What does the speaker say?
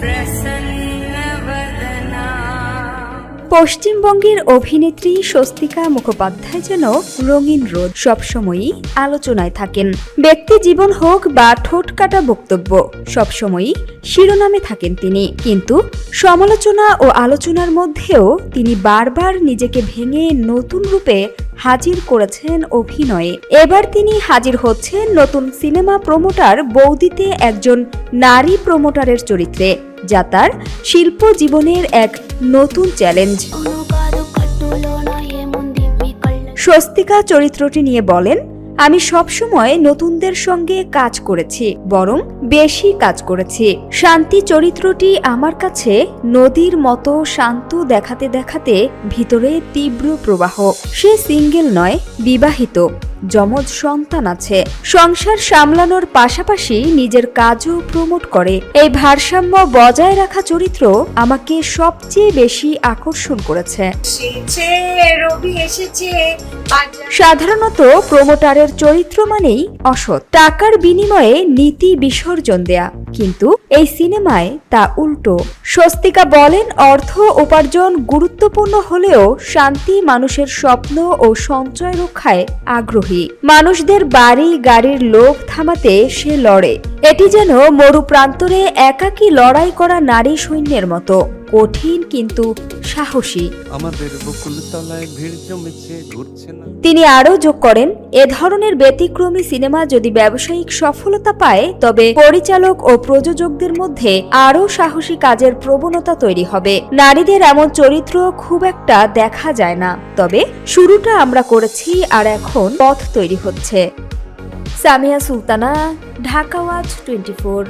प्रसन्नवदना। পশ্চিমবঙ্গের অভিনেত্রী স্বস্তিকা মুখোপাধ্যায় যেন রঙিন রোদ, সবসময়ই আলোচনায় থাকেন। ব্যক্তি জীবন হোক বা ঠোঁটকাটা বক্তব্য, সবসময়ই শিরোনামে থাকেন তিনি। কিন্তু সমালোচনা ও আলোচনার মধ্যেও তিনি বারবার নিজেকে ভেঙে নতুন রূপে হাজির করেছেন অভিনয়ে। এবার তিনি হাজির হচ্ছেন নতুন সিনেমা প্রমোটার বৌদিতে একজন নারী প্রমোটারের চরিত্রে, যা তার শিল্প জীবনের এক নতুন চ্যালেঞ্জ। স্বস্তিকা চরিত্রটি নিয়ে বলেন, আমি সবসময় নতুনদের সঙ্গে কাজ করেছি, বরং বেশি কাজ করেছি। শান্তি চরিত্রটি আমার কাছে নদীর মতো শান্ত দেখাতে দেখাতে ভিতরে তীব্র প্রবাহ। সে সিঙ্গেল নয়, বিবাহিত, যমজ সন্তান আছে। সংসার সামলানোর পাশাপাশি নিজের কাজও প্রমোট করে। এই ভারসাম্য বজায় রাখা চরিত্র আমাকে সবচেয়ে বেশি আকর্ষণ করেছে। সাধারণত প্রমোটারের চরিত্র মানেই অসৎ, টাকার বিনিময়ে নীতি বিসর্জন দেয়া, কিন্তু এই সিনেমায় তা উল্টো। স্বস্তিকা বলেন, অর্থ উপার্জন গুরুত্বপূর্ণ হলেও শান্তি মানুষের স্বপ্ন ও সঞ্চয় রক্ষায় আগ্রহী। মানুষদের বাড়ি গাড়ির লোভ থামাতে সে লড়ে। এটি যেন মরু প্রান্তরে একাকী লড়াই করা নারী সৈন্যের মতো, কঠিন কিন্তু সাহসী। আমাদের বকুলতলায় ভিড় জমেছে, ঘুরছে না। তিনি আরও যোগ করেন, এ ধরনের ব্যতিক্রমী সিনেমা যদি ব্যবসায়িক সফলতা পায়, তবে পরিচালক ও প্রযোজকদের মধ্যে আরও সাহসী কাজের প্রবণতা তৈরি হবে। নারীদের এমন চরিত্র খুব একটা দেখা যায় না, তবে শুরুটা আমরা করেছি আর এখন পথ তৈরি হচ্ছে। সামিয়া সুলতানা, ঢাকা ওয়াচ 24।